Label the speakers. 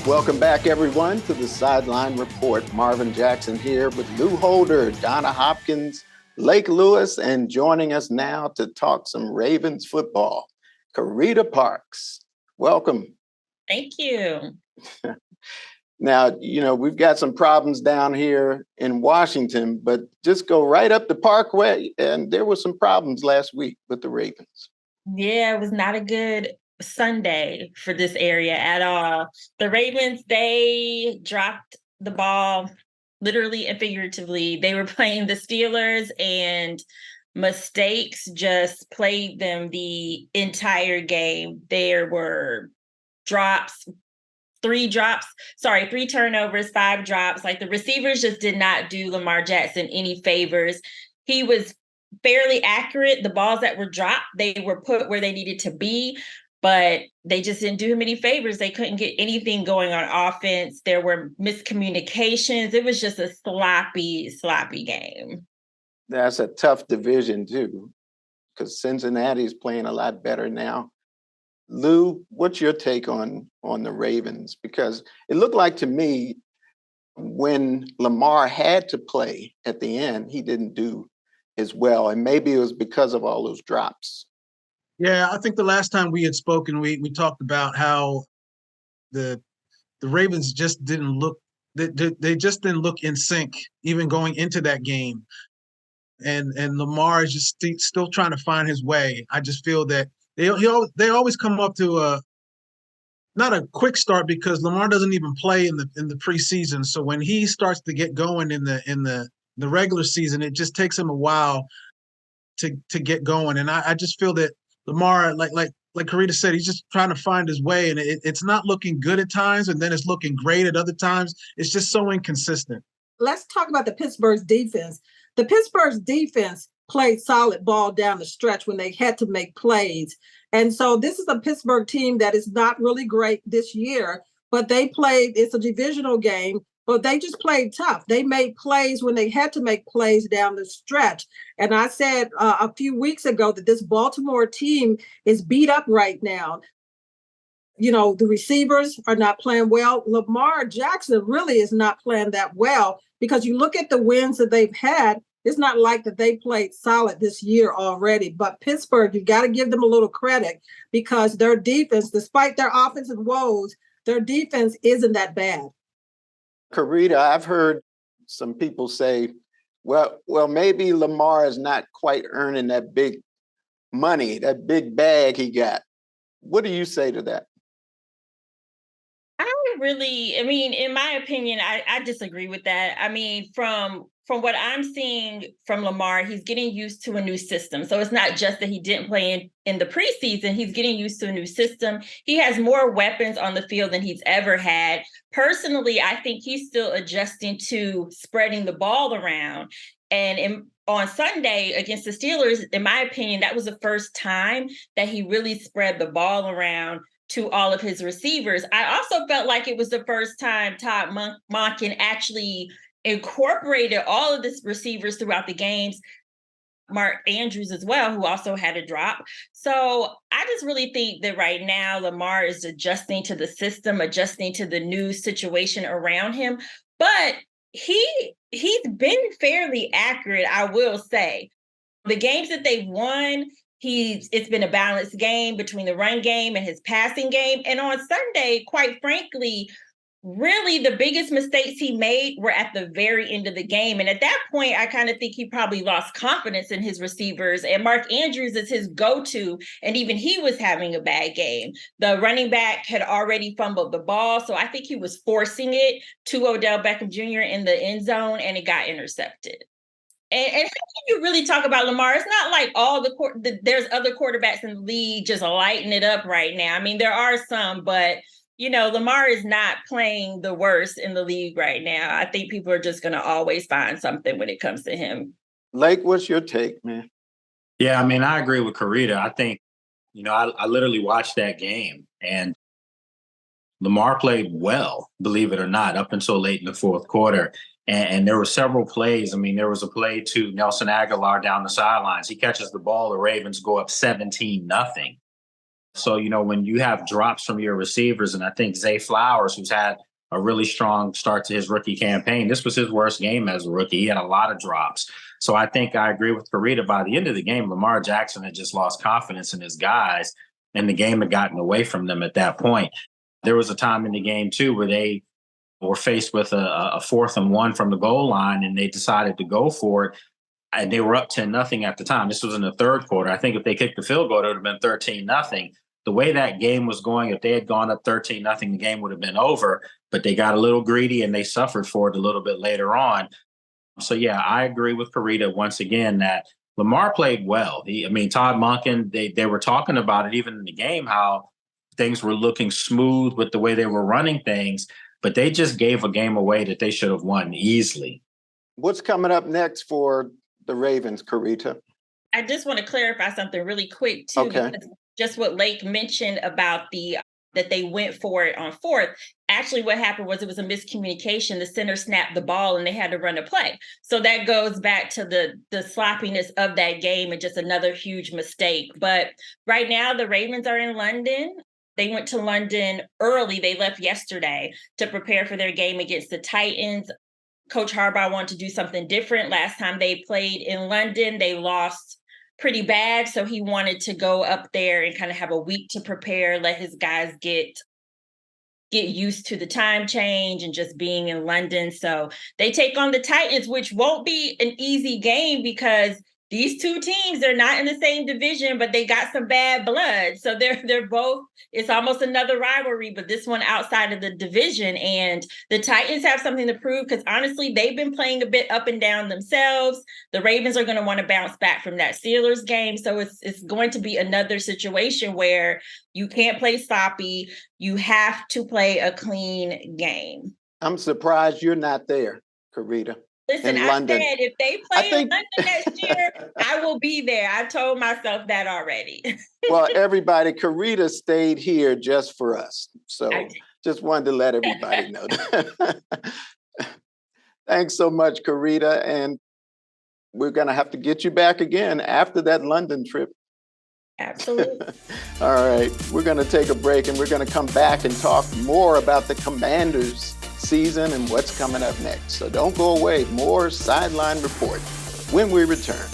Speaker 1: Welcome back, everyone, to the Sideline Report. Marvin Jackson here with Lou Holder, Donna Hopkins, Lake Lewis, and joining us now to talk some Ravens football, Carina Parks. Welcome.
Speaker 2: Thank you.
Speaker 1: Now, we've got some problems down here in Washington, but just go right up the Parkway, and there were some problems last week with the Ravens.
Speaker 2: Yeah, it was not a good Sunday for this area at all. The Ravens, they dropped the ball literally and figuratively. They were playing the Steelers, and mistakes just played them the entire game. There were three turnovers, 5 drops. Like, the receivers just did not do Lamar Jackson any favors. He was fairly accurate. The balls that were dropped, they were put where they needed to be, but they just didn't do him any favors. They couldn't get anything going on offense. There were miscommunications. It was just a sloppy game.
Speaker 1: That's a tough division, too, because Cincinnati's playing a lot better now. Lou, what's your take on the Ravens? Because it looked like to me when Lamar had to play at the end, he didn't do as well. And maybe it was because of all those drops.
Speaker 3: Yeah, I think the last time we had spoken, we talked about how the Ravens just didn't look they just didn't look in sync even going into that game. And Lamar is just still trying to find his way. I just feel that they always come up to not a quick start, because Lamar doesn't even play in the preseason. So when he starts to get going in the regular season, it just takes him a while to get going. And I just feel that Lamar, like Carina said, he's just trying to find his way, and it's not looking good at times, and then it's looking great at other times. It's just so inconsistent.
Speaker 4: Let's talk about the Pittsburgh's defense. The Pittsburgh's defense played solid ball down the stretch when they had to make plays. And so this is a Pittsburgh team that is not really great this year, but it's a divisional game, but they just played tough. They made plays when they had to make plays down the stretch. And I said a few weeks ago that this Baltimore team is beat up right now. The receivers are not playing well. Lamar Jackson really is not playing that well, because you look at the wins that they've had, it's not like that they played solid this year already. But Pittsburgh, you got to give them a little credit, because their defense, despite their offensive woes, their defense isn't that bad.
Speaker 1: Carina, I've heard some people say, well, maybe Lamar is not quite earning that big money, that big bag he got. What do you say to that?
Speaker 2: In my opinion, I disagree with that. I mean, from what I'm seeing from Lamar, he's getting used to a new system. So it's not just that he didn't play in the preseason. He's getting used to a new system. He has more weapons on the field than he's ever had. Personally, I think he's still adjusting to spreading the ball around. And on Sunday against the Steelers, in my opinion, that was the first time that he really spread the ball around to all of his receivers. I also felt like it was the first time Todd Monken actually incorporated all of the receivers throughout the games. Mark Andrews as well, who also had a drop. So I just really think that right now Lamar is adjusting to the system, adjusting to the new situation around him. But he's been fairly accurate, I will say. The games that they've won, it's been a balanced game between the run game and his passing game. And on Sunday, quite frankly, really the biggest mistakes he made were at the very end of the game. And at that point, I kind of think he probably lost confidence in his receivers. And Mark Andrews is his go-to, and even he was having a bad game. The running back had already fumbled the ball, so I think he was forcing it to Odell Beckham Jr. in the end zone, and it got intercepted. And how can you really talk about Lamar? It's not like there's other quarterbacks in the league just lighting it up right now. I mean, there are some, but Lamar is not playing the worst in the league right now. I think people are just going to always find something when it comes to him.
Speaker 1: Lake, what's your take, man?
Speaker 5: Yeah, I mean, I agree with Carina. I think, I literally watched that game, and Lamar played well, believe it or not, up until late in the fourth quarter. And there were several plays. I mean, there was a play to Nelson Aguilar down the sidelines. He catches the ball. The Ravens go up 17-0. So, when you have drops from your receivers, and I think Zay Flowers, who's had a really strong start to his rookie campaign, this was his worst game as a rookie. He had a lot of drops. So I think I agree with Karita. By the end of the game, Lamar Jackson had just lost confidence in his guys, and the game had gotten away from them at that point. There was a time in the game, too, where they were faced with a 4th and 1 from the goal line, and they decided to go for it. And they were up 10-0 at the time. This was in the third quarter. I think if they kicked the field goal, it would have been 13-0. The way that game was going, if they had gone up 13-0, the game would have been over. But they got a little greedy and they suffered for it a little bit later on. So, yeah, I agree with Karita once again that Lamar played well. Todd Monken, they were talking about it even in the game, how things were looking smooth with the way they were running things. But they just gave a game away that they should have won easily. What's
Speaker 1: coming up next for the Ravens, Karita?
Speaker 2: I just want to clarify something really quick, too.
Speaker 1: Okay.
Speaker 2: Because just what Lake mentioned about that they went for it on 4th. Actually, what happened was it was a miscommunication. The center snapped the ball and they had to run a play. So that goes back to the sloppiness of that game and just another huge mistake. But right now, the Ravens are in London. They went to London early. They left yesterday to prepare for their game against the Titans. Coach Harbaugh wanted to do something different. Last time they played in London, they lost pretty bad. So he wanted to go up there and kind of have a week to prepare, let his guys get used to the time change and just being in London. So they take on the Titans, which won't be an easy game because these two teams, they're not in the same division, but they got some bad blood. So they're both, it's almost another rivalry, but this one outside of the division. And the Titans have something to prove because honestly, they've been playing a bit up and down themselves. The Ravens are going to want to bounce back from that Steelers game. So it's going to be another situation where you can't play sloppy. You have to play a clean game.
Speaker 1: I'm surprised you're not there, Karita.
Speaker 2: Listen, I said if they play in London next year, I will be there. I told myself that already.
Speaker 1: Well, everybody, Karita stayed here just for us. So just wanted to let everybody know that. Thanks so much, Karita. And we're going to have to get you back again after that London trip.
Speaker 2: Absolutely.
Speaker 1: All right. We're going to take a break and we're going to come back and talk more about the Commanders season and what's coming up next. So don't go away. More Sideline Report when we return.